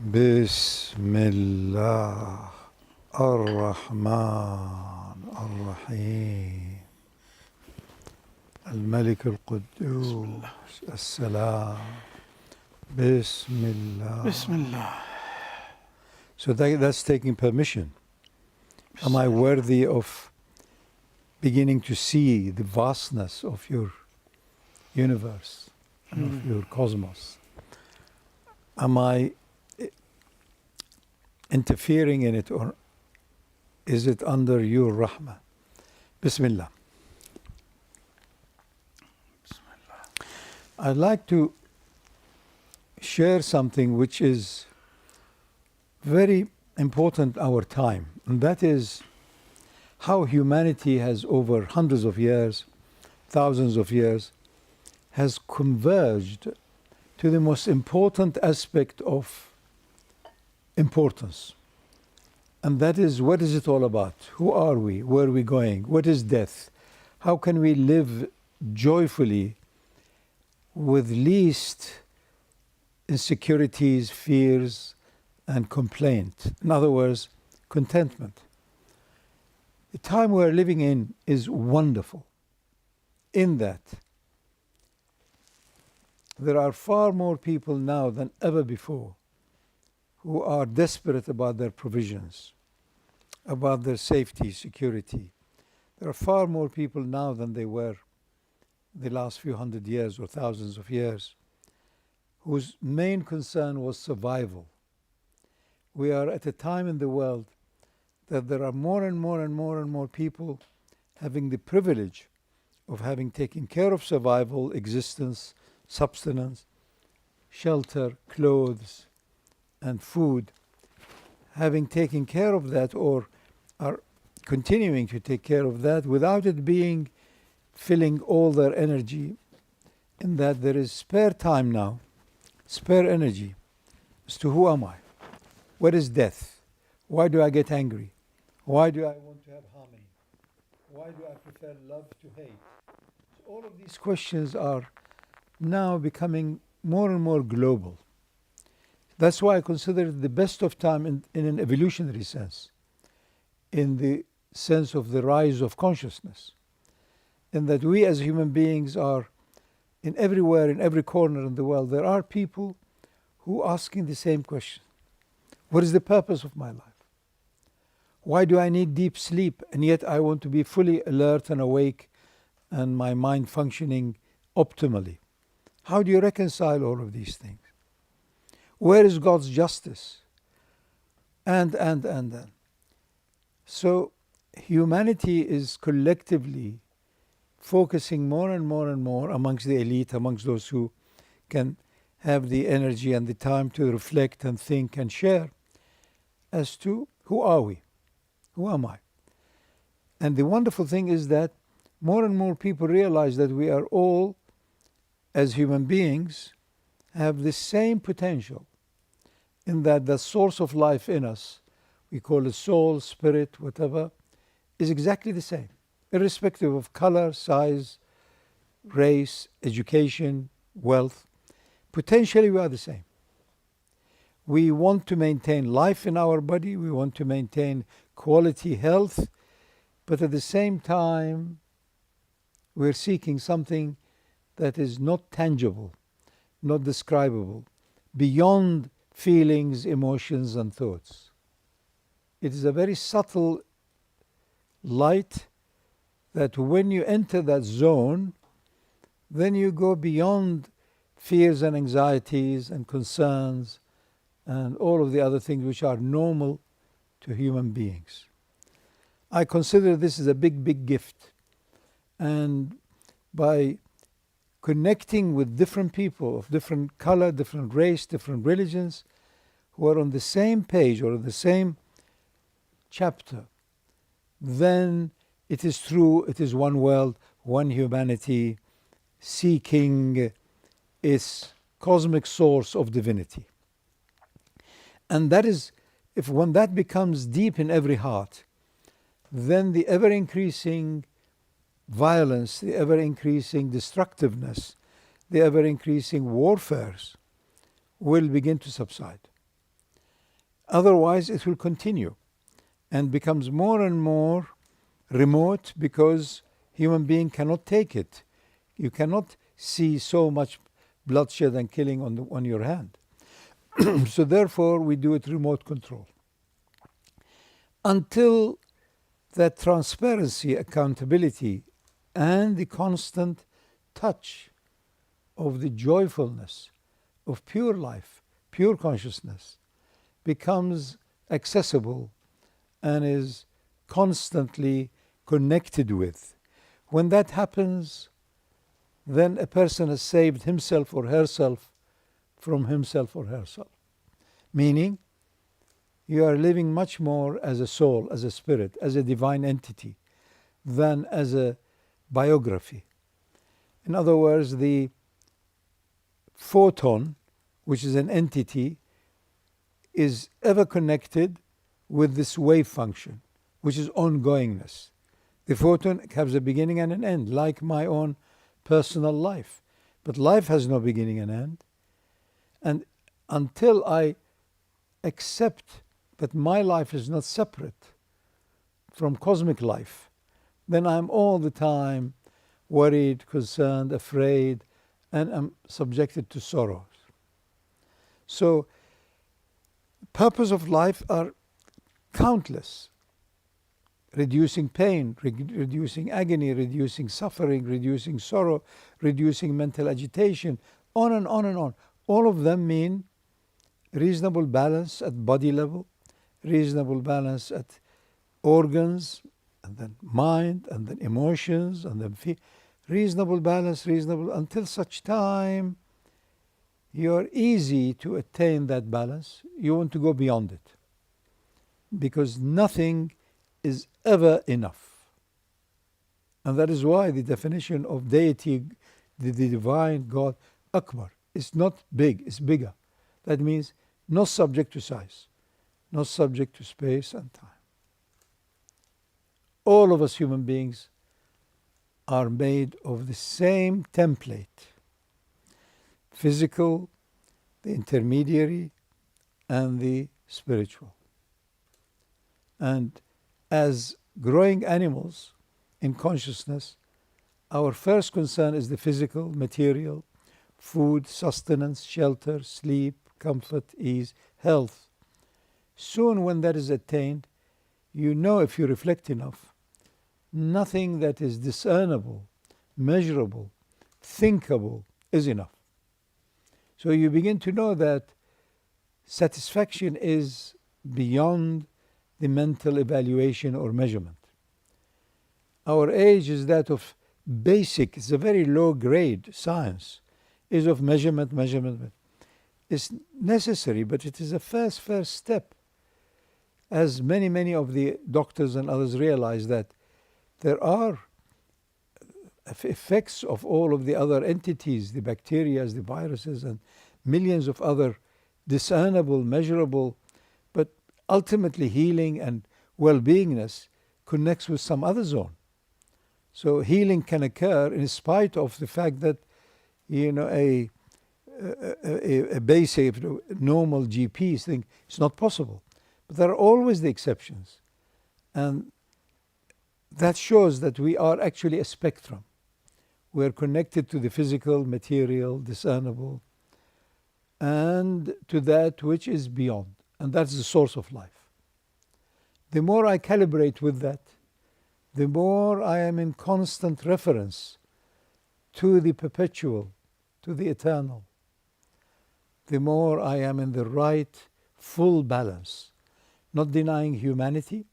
بسم الله الرحمن الرحيم الملك القدوس السلام بسم الله Bismillah. So that's taking permission. Am I worthy of beginning to see the vastness of your universe and of your cosmos? Am I interfering in it, or is it under your rahmah? Bismillah. I'd like to share something which is very important our time, and that is how humanity has over hundreds of years, thousands of years, has converged to the most important aspect of importance. And that is, what is it all about? Who are we? Where are we going? What is death? How can we live joyfully with least insecurities, fears, and complaint? In other words, contentment. The time we're living in is wonderful in that there are far more people now than ever before who are desperate about their provisions, about their safety, security. There are far more people now than they were the last few hundred years or thousands of years, whose main concern was survival. We are at a time in the world that there are more and more and more and more people having the privilege of having taken care of survival, existence, subsistence, shelter, clothes, and food, having taken care of that or are continuing to take care of that without it being filling all their energy, in that there is spare time now, spare energy as to who am I? What is death? Why do I get angry? Why do I want to have harmony? Why do I prefer love to hate? So all of these questions are now becoming more and more global. That's why I consider it the best of time in an evolutionary sense, in the sense of the rise of consciousness, in that we as human beings are in everywhere, in every corner in the world, there are people who are asking the same question. What is the purpose of my life? Why do I need deep sleep and yet I want to be fully alert and awake and my mind functioning optimally? How do you reconcile all of these things? Where is God's justice? And. So humanity is collectively focusing more and more and more amongst the elite, amongst those who can have the energy and the time to reflect and think and share as to who are we? Who am I? And the wonderful thing is that more and more people realize that we are all, as human beings, have the same potential, in that the source of life in us, we call it soul, spirit, whatever, is exactly the same, irrespective of color, size, race, education, wealth. Potentially we are the same. We want to maintain life in our body, we want to maintain quality health, but at the same time we're seeking something that is not tangible, not describable, beyond feelings, emotions, and thoughts. It is a very subtle light that when you enter that zone, then you go beyond fears and anxieties and concerns and all of the other things which are normal to human beings. I consider this as a big, big gift. And by connecting with different people of different color, different race, different religions, who are on the same page or the same chapter, then it is true, it is one world, one humanity, seeking its cosmic source of divinity. And that is, if when that becomes deep in every heart, then the ever-increasing violence, the ever-increasing destructiveness, the ever-increasing warfares will begin to subside. Otherwise, it will continue and becomes more and more remote because human being cannot take it. You cannot see so much bloodshed and killing on your hand. So therefore, we do it remote control. Until that transparency, accountability, and the constant touch of the joyfulness of pure life, pure consciousness, becomes accessible and is constantly connected with. When that happens, then a person has saved himself or herself from himself or herself. Meaning, you are living much more as a soul, as a spirit, as a divine entity, than as a biography. In other words, the photon, which is an entity, is ever connected with this wave function, which is ongoingness. The photon has a beginning and an end, like my own personal life. But life has no beginning and end. And until I accept that my life is not separate from cosmic life, then I'm all the time worried, concerned, afraid, and I'm subjected to sorrows. So, purpose of life are countless. Reducing pain, reducing agony, reducing suffering, reducing sorrow, reducing mental agitation, on and on and on. All of them mean reasonable balance at body level, reasonable balance at organs, and then mind, and then emotions, and then reasonable balance, until such time you're easy to attain that balance. You want to go beyond it, because nothing is ever enough. And that is why the definition of deity, the divine God, Akbar, is not big, it's bigger. That means not subject to size, not subject to space and time. All of us human beings are made of the same template: physical, the intermediary, and the spiritual. And as growing animals in consciousness, our first concern is the physical, material, food, sustenance, shelter, sleep, comfort, ease, health. Soon when that is attained, you know, if you reflect enough, nothing that is discernible, measurable, thinkable is enough. So you begin to know that satisfaction is beyond the mental evaluation or measurement. Our age is that of basic, it's a very low grade science, is of measurement. It's necessary, but it is a first step. As many of the doctors and others realize that there are effects of all of the other entities, the bacteria, the viruses, and millions of other discernible, measurable, but ultimately healing and well-beingness connects with some other zone. So healing can occur in spite of the fact that, you know, a basic normal GPs think it's not possible. But there are always the exceptions. And that shows that we are actually a spectrum. We are connected to the physical, material, discernible, and to that which is beyond. And that's the source of life. The more I calibrate with that, the more I am in constant reference to the perpetual, to the eternal, the more I am in the right, full balance, not denying humanity,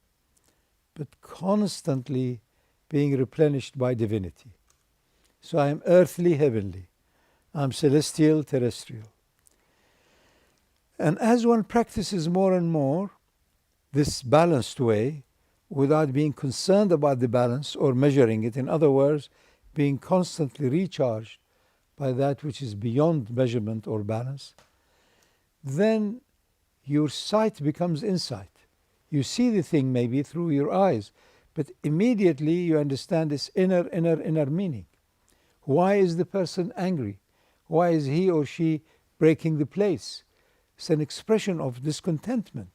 but constantly being replenished by divinity. So I am earthly, heavenly. I am celestial, terrestrial. And as one practices more and more this balanced way, without being concerned about the balance or measuring it, in other words, being constantly recharged by that which is beyond measurement or balance, then your sight becomes insight. You see the thing maybe through your eyes, but immediately you understand its inner meaning. Why is the person angry? Why is he or she breaking the place? It's an expression of discontentment.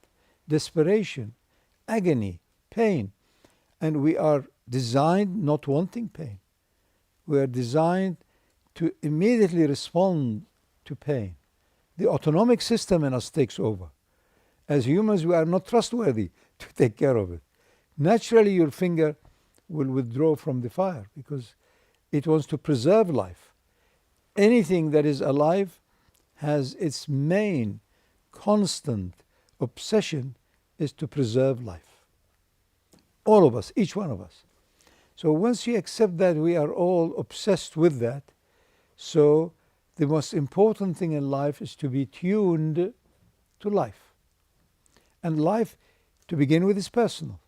desperation, agony, pain. And we are designed not wanting pain. We are designed to immediately respond to pain. The autonomic system in us takes over. As humans, we are not trustworthy to take care of it. Naturally, your finger will withdraw from the fire because it wants to preserve life. Anything that is alive has its main, constant obsession is to preserve life. All of us, each one of us. So once you accept that we are all obsessed with that, so the most important thing in life is to be tuned to life. And life, to begin with, is personal.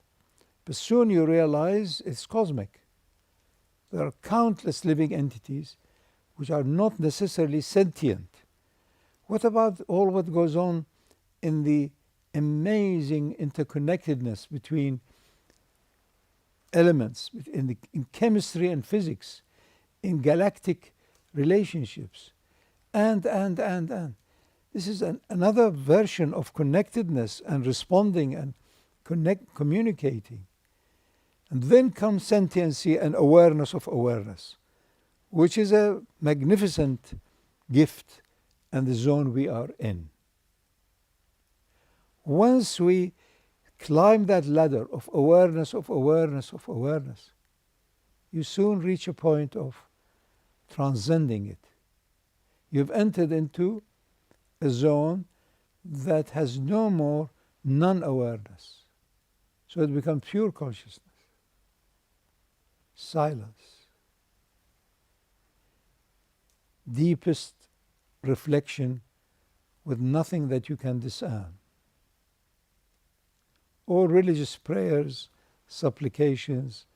But soon you realize it's cosmic. There are countless living entities which are not necessarily sentient. What about all what goes on in the amazing interconnectedness between elements, in chemistry and physics, in galactic relationships, and. This is another version of connectedness and responding and communicating. And then comes sentiency and awareness of awareness, which is a magnificent gift and the zone we are in. Once we climb that ladder of awareness, you soon reach a point of transcending it. You've entered into a zone that has no more non-awareness. So it becomes pure consciousness, silence, deepest reflection with nothing that you can discern. All religious prayers, supplications,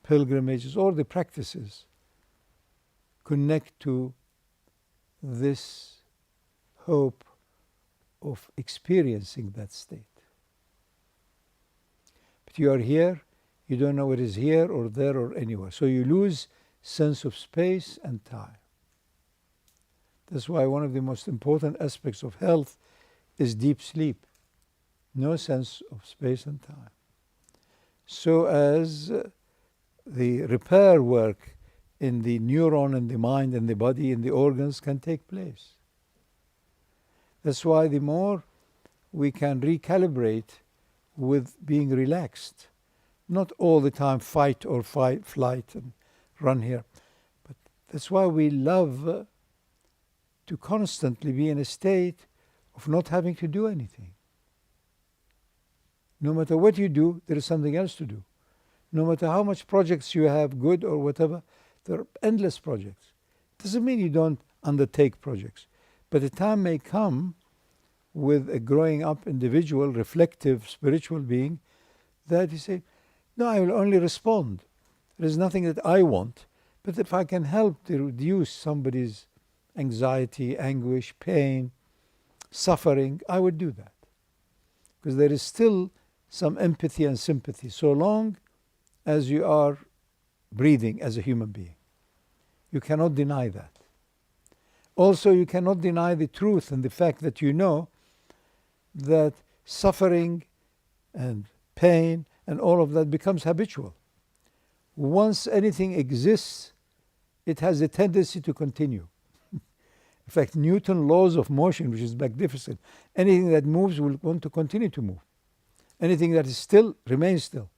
pilgrimages, all the practices connect to this hope of experiencing that state. But you are here, you don't know it is here or there or anywhere. So you lose sense of space and time. That's why one of the most important aspects of health is deep sleep. No sense of space and time. So as the repair work in the neuron and the mind and the body and the organs can take place. That's why the more we can recalibrate with being relaxed, not all the time fight, flight, and run here. But that's why we love to constantly be in a state of not having to do anything. No matter what you do, there is something else to do. No matter how much projects you have, good or whatever, there are endless projects. Doesn't mean you don't undertake projects. But the time may come with a growing up individual, reflective, spiritual being, that you say, no, I will only respond. There is nothing that I want. But if I can help to reduce somebody's anxiety, anguish, pain, suffering, I would do that. Because there is still some empathy and sympathy, so long as you are breathing as a human being. You cannot deny that. Also, you cannot deny the truth and the fact that you know that suffering and pain and all of that becomes habitual. Once anything exists, it has a tendency to continue. In fact, Newton's laws of motion, which is magnificent, anything that moves will want to continue to move. Anything that is still remains still.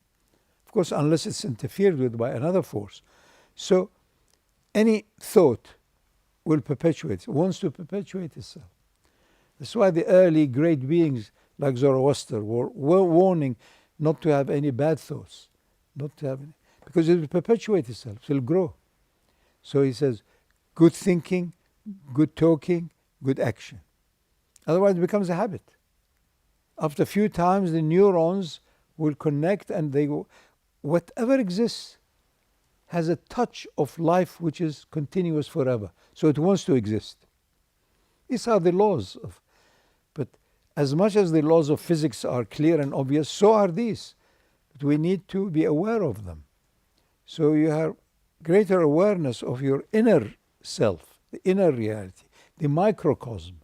Of course, unless it's interfered with by another force. So any thought will perpetuate, wants to perpetuate itself. That's why the early great beings like Zoroaster were warning not to have any bad thoughts, not to have any, because it will perpetuate itself, it will grow. So he says, good thinking, good talking, good action. Otherwise it becomes a habit. After a few times the neurons will connect and they go, whatever exists has a touch of life which is continuous forever. So it wants to exist. These are the laws of, but as much as the laws of physics are clear and obvious, so are these. But we need to be aware of them. So you have greater awareness of your inner self, the inner reality, the microcosm.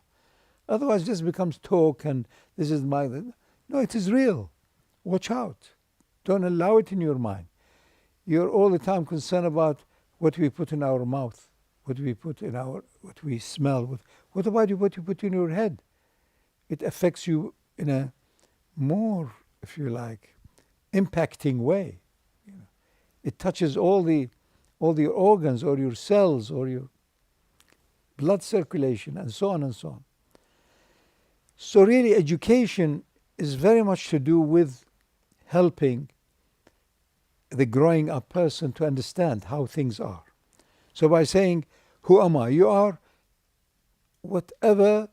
Otherwise it just becomes talk and this is my... No, it is real. Watch out. Don't allow it in your mind. You're all the time concerned about what we put in our mouth, what we put in our, what we smell. What about what you put in your head? It affects you in a more, if you like, impacting way. You know, it touches all the organs or your cells or your blood circulation and so on and so on. So really education is very much to do with helping the growing up person to understand how things are. So by saying, who am I? You are whatever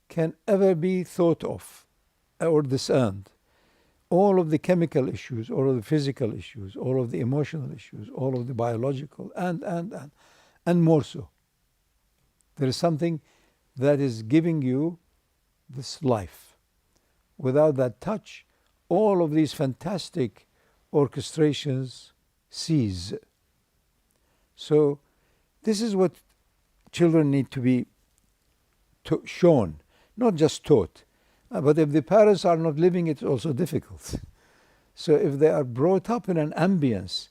can ever be thought of or discerned. All of the chemical issues, all of the physical issues, all of the emotional issues, all of the biological, and more so. There is something that is giving you this life. Without that touch, all of these fantastic orchestrations cease. So this is what children need to be shown, not just taught. But if the parents are not living it, it's also difficult. So if they are brought up in an ambience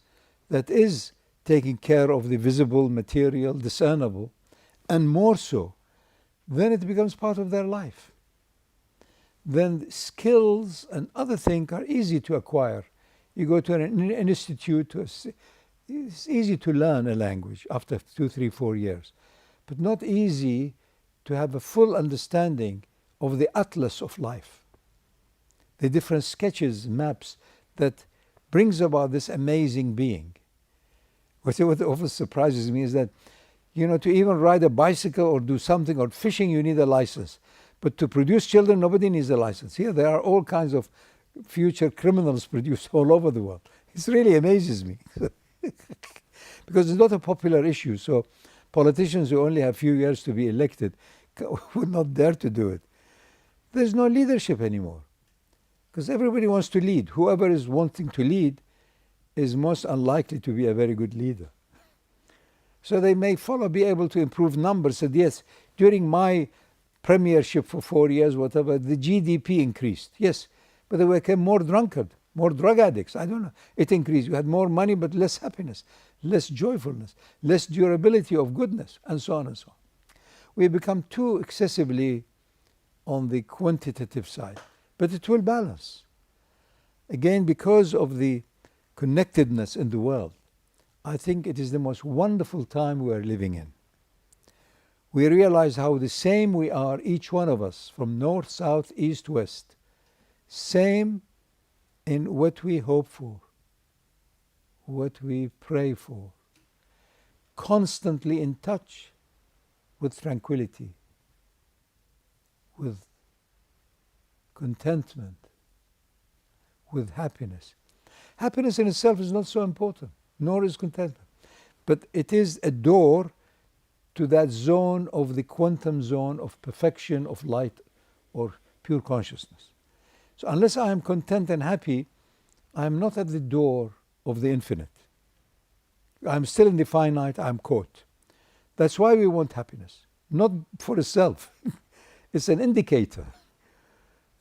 that is taking care of the visible, material, discernible, and more so, then it becomes part of their life. Then skills and other things are easy to acquire. You go to an institute, it's easy to learn a language after 2, 3, 4 years, but not easy to have a full understanding of the atlas of life, the different sketches, maps that brings about this amazing being. What often surprises me is that, to even ride a bicycle or do something, or fishing, you need a license. But to produce children, nobody needs a license. Here, there are all kinds of future criminals produced all over the world. It really amazes me. Because it's not a popular issue. So politicians who only have a few years to be elected would not dare to do it. There's no leadership anymore. Because everybody wants to lead. Whoever is wanting to lead is most unlikely to be a very good leader. So they may be able to improve numbers. Said, yes, during my premiership for 4 years, whatever, the GDP increased. Yes, but there became more drunkard, more drug addicts. I don't know. It increased. You had more money, but less happiness, less joyfulness, less durability of goodness, and so on and so on. We become too excessively on the quantitative side, but it will balance. Again, because of the connectedness in the world, I think it is the most wonderful time we are living in. We realize how the same we are, each one of us, from north, south, east, west, same in what we hope for, what we pray for, constantly in touch with tranquility, with contentment, with happiness. Happiness in itself is not so important, nor is contentment. But it is a door to that zone of the quantum zone of perfection, of light, or pure consciousness. So unless I am content and happy, I am not at the door of the infinite. I am still in the finite, I am caught. That's why we want happiness, not for itself. It's an indicator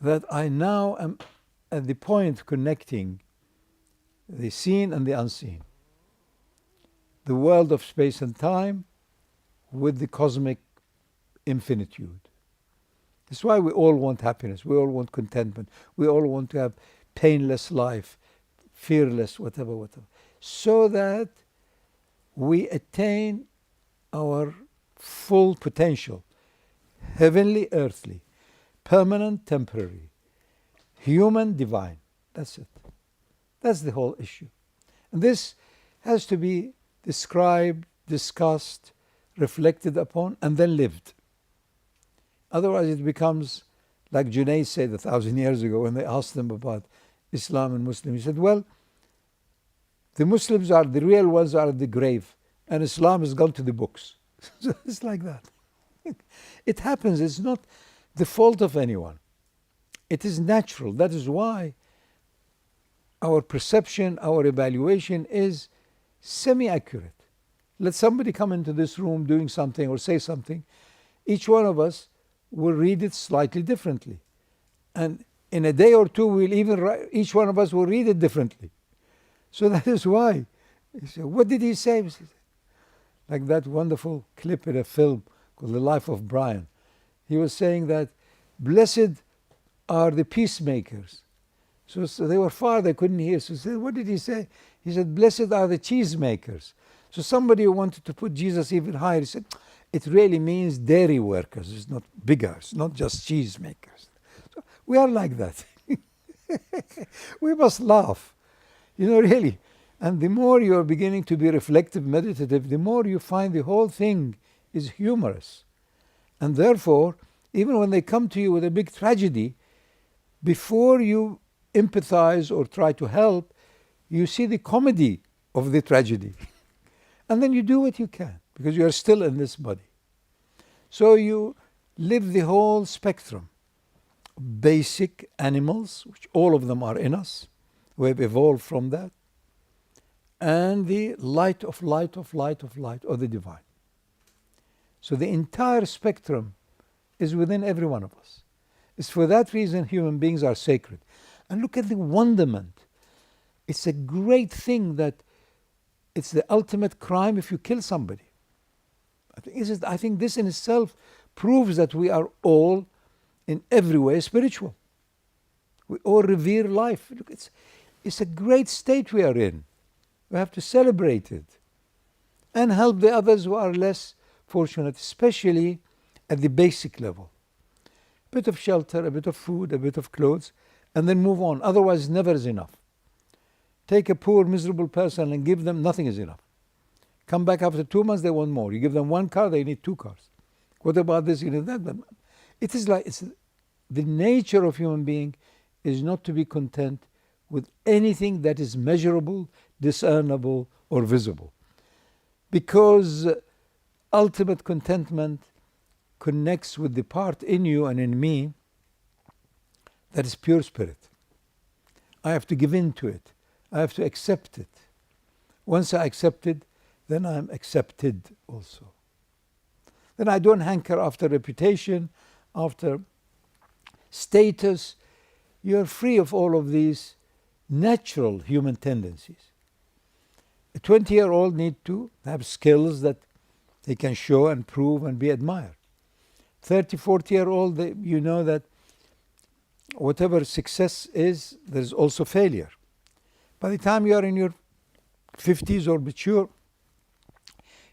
that I now am at the point connecting the seen and the unseen, the world of space and time with the cosmic infinitude. That's why we all want happiness, we all want contentment, we all want to have painless life, fearless, whatever, so that we attain our full potential, heavenly, earthly, permanent, temporary, human, divine. That's it. That's the whole issue. And this has to be described, discussed, reflected upon, and then lived. Otherwise it becomes like Junaid said 1,000 years ago when they asked him about Islam and Muslims. He said, well, the Muslims are the real ones are at the grave, and Islam has gone to the books. So it's like that. It happens. It's not the fault of anyone. It is natural. That is why our perception, our evaluation is semi-accurate. Let somebody come into this room doing something or say something. Each one of us will read it slightly differently. And in a day or two, we'll even each one of us will read it differently. So that is why. He said, what did he say? Like that wonderful clip in a film called The Life of Brian. He was saying that blessed are the peacemakers. So they were far, they couldn't hear. So he said, what did he say? He said, blessed are the cheesemakers. So somebody who wanted to put Jesus even higher, he said, it really means dairy workers. It's not bigger. It's not just cheesemakers. So we are like that. We must laugh. Really. And the more you are beginning to be reflective, meditative, the more you find the whole thing is humorous. And therefore, even when they come to you with a big tragedy, before you empathize or try to help, you see the comedy of the tragedy. And then you do what you can, because you are still in this body. So you live the whole spectrum. Basic animals, which all of them are in us. We have evolved from that. And the light of light of light of light, or the divine. So the entire spectrum is within every one of us. It's for that reason human beings are sacred. And look at the wonderment. It's a great thing that it's the ultimate crime if you kill somebody. I think this in itself proves that we are all in every way spiritual. We all revere life. Look, it's a great state we are in. We have to celebrate it and help the others who are less fortunate, especially at the basic level. A bit of shelter, a bit of food, a bit of clothes, and then move on. Otherwise, never is enough. Take a poor, miserable person and give them, nothing is enough. Come back after 2 months, they want more. You give them 1 car, they need 2 cars. What about this? You need that. It is like, the nature of human being is not to be content with anything that is measurable, discernible, or visible. Because ultimate contentment connects with the part in you and in me that is pure spirit. I have to give in to it. I have to accept it. Once I accept it, then I am accepted also. Then I don't hanker after reputation, after status. You're free of all of these natural human tendencies. A 20-year-old needs to have skills that they can show and prove and be admired. 30, 40-year-old, you know that whatever success is, there's also failure. By the time you are in your 50s or mature,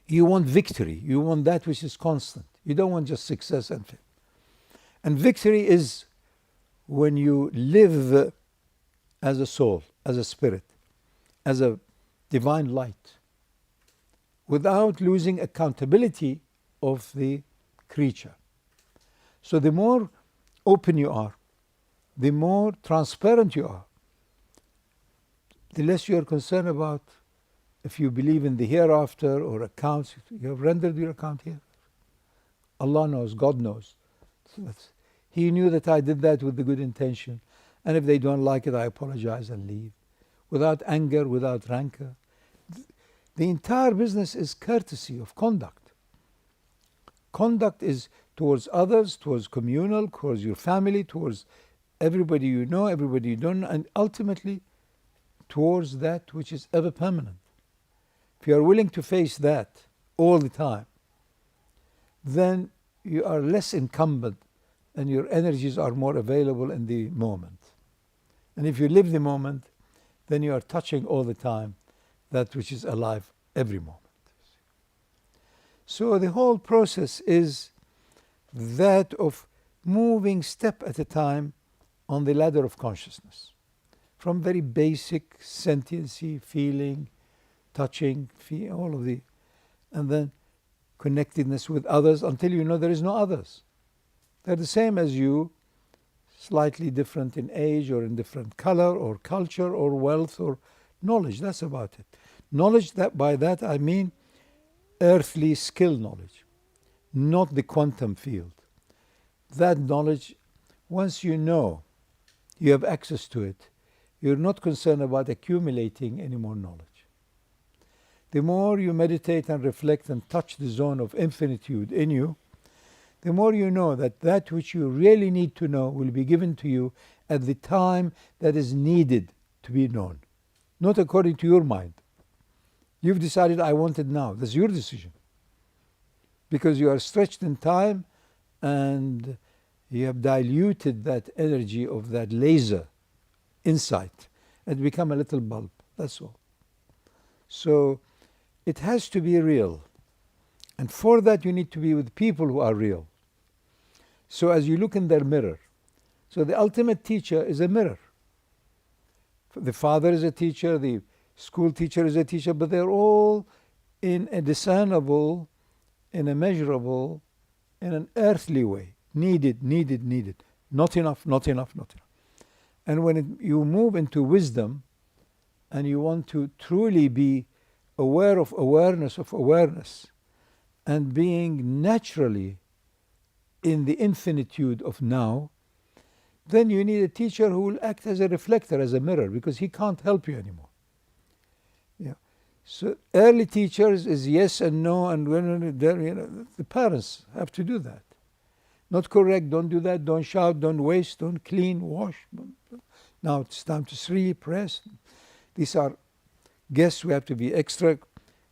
you want victory. You want that which is constant. You don't want just success and failure. And victory is when you live as a soul, as a spirit, as a divine light, without losing accountability of the creature. So the more open you are, the more transparent you are, the less you are concerned about if you believe in the hereafter or accounts. You have rendered your account here. Allah knows, God knows. So He knew that I did that with the good intention. And if they don't like it, I apologize and leave. Without anger, without rancor. The entire business is courtesy of conduct. Conduct is towards others, towards communal, towards your family, towards everybody you know, everybody you don't know, and ultimately towards that which is ever permanent. If you are willing to face that all the time, then you are less incumbent and your energies are more available in the moment. And if you live the moment, then you are touching all the time that which is alive every moment. So the whole process is that of moving step at a time on the ladder of consciousness. From very basic sentiency, feeling, touching, all of the, and then connectedness with others until you know there is no others. They're the same as you, slightly different in age or in different color or culture or wealth or knowledge. That's about it. Knowledge, that by that I mean earthly skill knowledge, not the quantum field. That knowledge, once you know, you have access to it, you're not concerned about accumulating any more knowledge. The more you meditate and reflect and touch the zone of infinitude in you, the more you know that that which you really need to know will be given to you at the time that is needed to be known, not according to your mind. You've decided, I want it now. That's your decision. Because you are stretched in time and you have diluted that energy of that laser insight and become a little bulb. That's all. So it has to be real. And for that you need to be with people who are real. So as you look in their mirror, so the ultimate teacher is a mirror. The father is a teacher, the school teacher is a teacher, but they're all in a discernible, in a measurable, in an earthly way. Needed. Not enough. And when you move into wisdom and you want to truly be aware of awareness and being naturally in the infinitude of now, then you need a teacher who will act as a reflector, as a mirror, because he can't help you anymore. Yeah. So early teachers is yes and no, and when the parents have to do that. Not correct, don't do that, don't shout, don't waste, don't clean, wash. Now it's time to sleep, rest. These are guests, we have to be extra,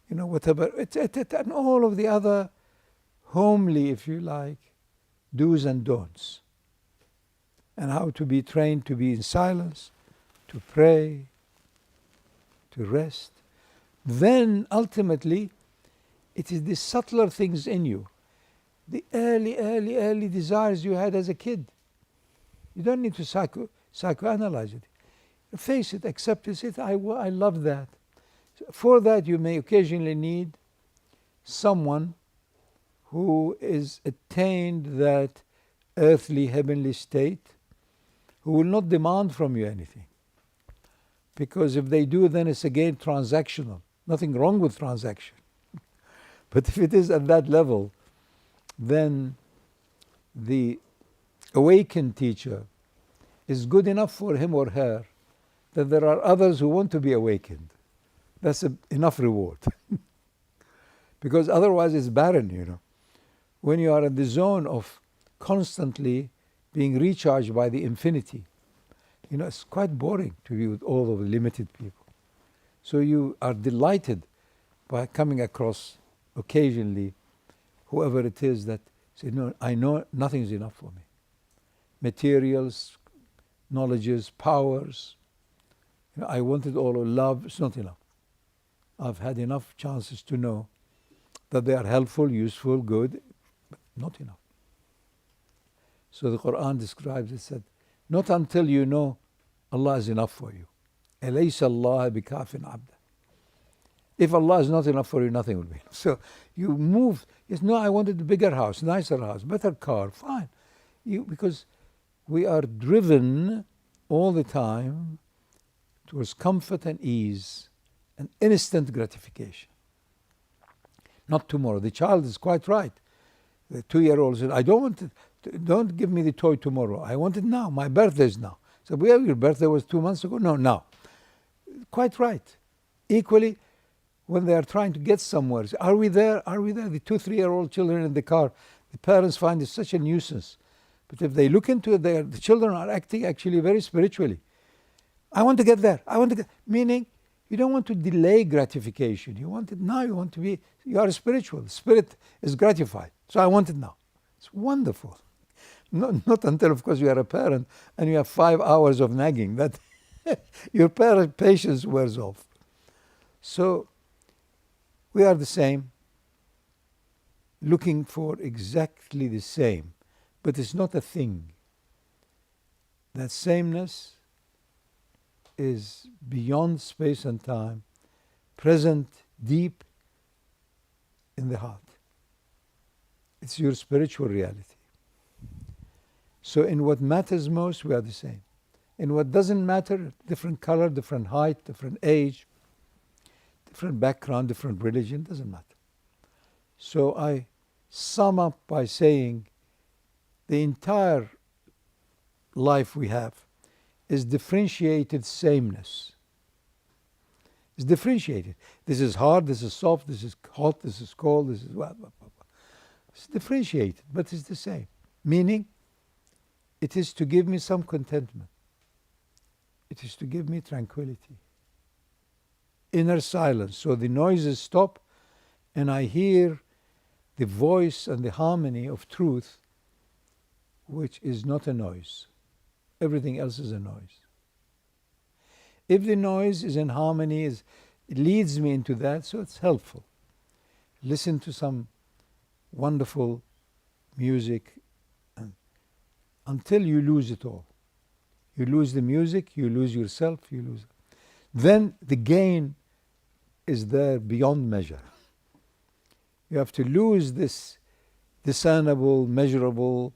whatever. And all of the other homely, if you like, do's and don'ts. And how to be trained to be in silence, to pray, to rest. Then ultimately, it is the subtler things in you. The early desires you had as a kid. You don't need to psychoanalyze it. Face it, accept it, say, I love that. For that you may occasionally need someone who is attained that earthly, heavenly state, who will not demand from you anything. Because if they do, then it's again transactional. Nothing wrong with transaction. But if it is at that level, then the awakened teacher is good enough for him or her that there are others who want to be awakened. That's enough reward. Because otherwise it's barren, When you are in the zone of constantly being recharged by the infinity, it's quite boring to be with all of the limited people. So you are delighted by coming across occasionally whoever it is that say, no, I know nothing is enough for me. Materials, knowledges, powers. I wanted all of love, it's not enough. I've had enough chances to know that they are helpful, useful, good, but not enough. So the Quran describes it, said, not until you know Allah is enough for you. أَلَيْسَ اللَّهَ بِكَافٍ عَبْدًا. If Allah is not enough for you, nothing will be enough. So you move. Yes, no, I wanted a bigger house, nicer house, better car, fine. Because we are driven all the time towards comfort and ease and instant gratification. Not tomorrow. The child is quite right. The 2-year-old said, I don't want it. Don't give me the toy tomorrow. I want it now. My birthday is now. So your birthday was 2 months ago? No, now. Quite right. Equally, when they are trying to get somewhere, are we there? Are we there? The 2-3-year-old children in the car, the parents find it such a nuisance. But if they look into it, the children are acting actually very spiritually. I want to get there. Meaning, you don't want to delay gratification. You want it now. You are spiritual. The spirit is gratified. So I want it now. It's wonderful. Not until, of course, you are a parent and you have 5 hours of nagging. That your parent patience wears off. So we are the same, looking for exactly the same, but it's not a thing. That sameness is beyond space and time, present deep in the heart. It's your spiritual reality. So in what matters most, we are the same. In what doesn't matter, different color, different height, different age, different background, different religion, doesn't matter. So I sum up by saying the entire life we have is differentiated sameness. It's differentiated. This is hard, this is soft, this is hot, this is cold, this is blah, blah, blah, blah. It's differentiated, but it's the same. Meaning, it is to give me some contentment. It is to give me tranquility, inner silence. So the noises stop and I hear the voice and the harmony of truth, which is not a noise. Everything else is a noise. If the noise is in harmony, it leads me into that, so it's helpful. Listen to some wonderful music until you lose it all. You lose the music, you lose yourself, you lose. Then the gain is there beyond measure. You have to lose this discernible, measurable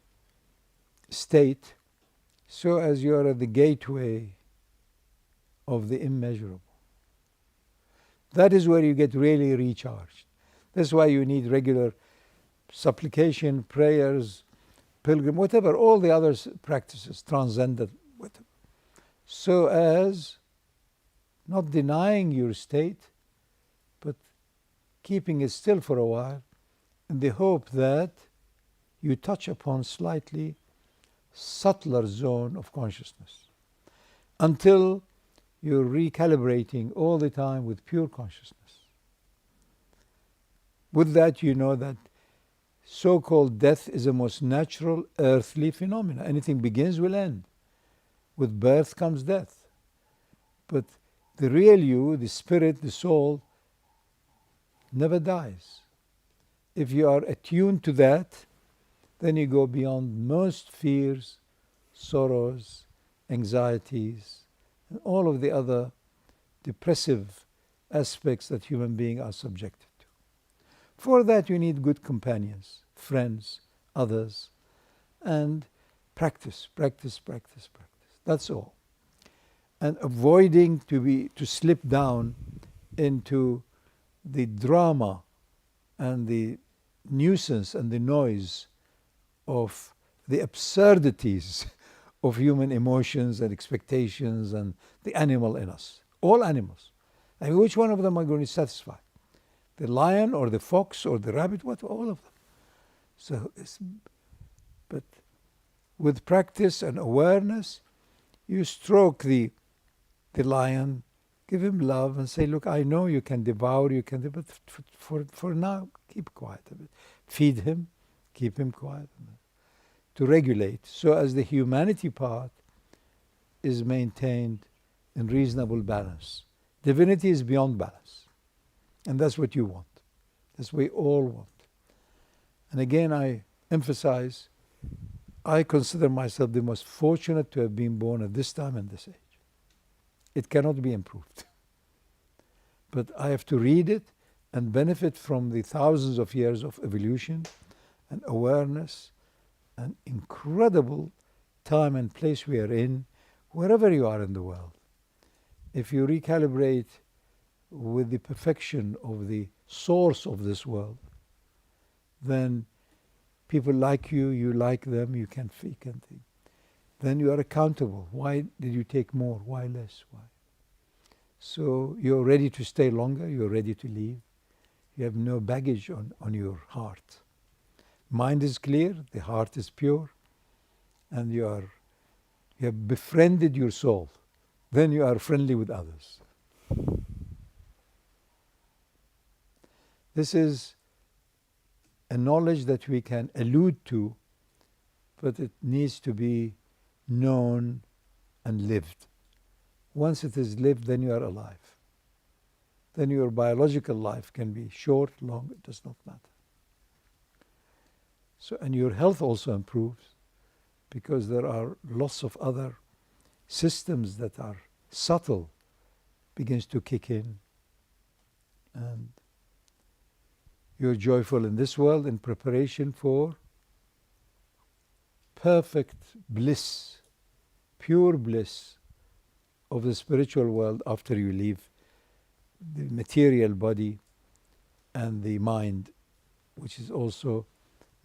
state, so as you are at the gateway of the immeasurable. That is where you get really recharged. That's why you need regular supplication, prayers, pilgrim, whatever, all the other practices, transcendent, whatever. So as not denying your state, but keeping it still for a while, in the hope that you touch upon slightly subtler zone of consciousness, until you're recalibrating all the time with pure consciousness. With that, you know that so-called death is a most natural earthly phenomena. Anything begins will end. With birth comes death. But the real you, the spirit, the soul, never dies. If you are attuned to that, then you go beyond most fears, sorrows, anxieties, and all of the other depressive aspects that human beings are subjected to. For that you need good companions, friends, others, and practice. That's all. And avoiding to slip down into the drama and the nuisance and the noise of the absurdities of human emotions and expectations and the animal in us. All animals. I mean, which one of them are going to satisfy? The lion or the fox or the rabbit? What? All of them. So, but with practice and awareness, you stroke the lion, give him love and say, look, I know you can devour, you can, but for now, keep quiet a bit. Feed him, keep him quiet. To regulate, so as the humanity part is maintained in reasonable balance. Divinity is beyond balance. And that's what you want. That's what we all want. And again, I emphasize, I consider myself the most fortunate to have been born at this time and this age. It cannot be improved. But I have to read it and benefit from the thousands of years of evolution and awareness and incredible time and place we are in, wherever you are in the world. If you recalibrate with the perfection of the source of this world, then people like you, you like them, you can think. Then you are accountable. Why did you take more? Why less? Why? So you're ready to stay longer, you're ready to leave. You have no baggage on your heart. Mind is clear, the heart is pure, and you have befriended your soul. Then you are friendly with others. This is a knowledge that we can allude to, but it needs to be known and lived. Once it is lived, then you are alive. Then your biological life can be short, long, it does not matter. So, and your health also improves because there are lots of other systems that are subtle begins to kick in, and you're joyful in this world in preparation for perfect bliss, pure bliss of the spiritual world after you leave the material body and the mind, which is also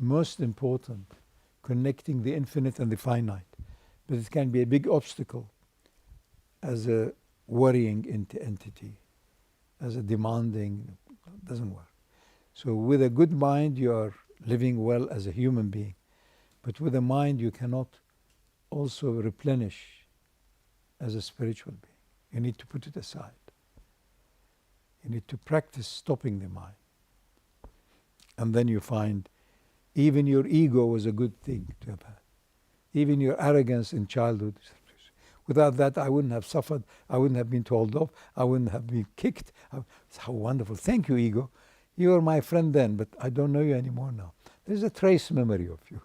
most important, connecting the infinite and the finite. But it can be a big obstacle as a worrying entity, as a demanding, doesn't work. So with a good mind you are living well as a human being, but with a mind you cannot also replenish as a spiritual being. You need to put it aside. You need to practice stopping the mind. And then you find even your ego was a good thing to have had. Even your arrogance in childhood. Without that, I wouldn't have suffered. I wouldn't have been told off. I wouldn't have been kicked. It's how wonderful. Thank you, ego. You were my friend then, but I don't know you anymore now. There's a trace memory of you.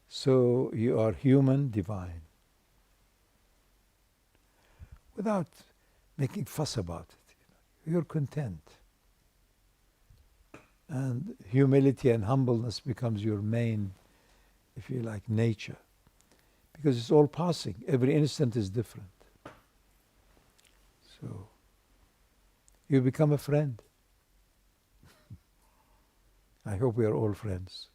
So you are human, divine. Without making fuss about it. You're content. And humility and humbleness becomes your main, if you like, nature. Because it's all passing. Every instant is different. So you become a friend. I hope we are all friends.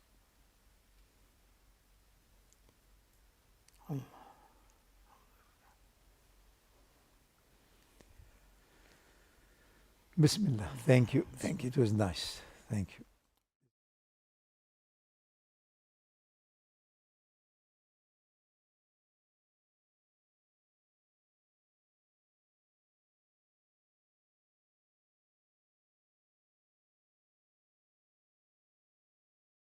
Bismillah. Thank you. Thank you. It was nice. Thank you.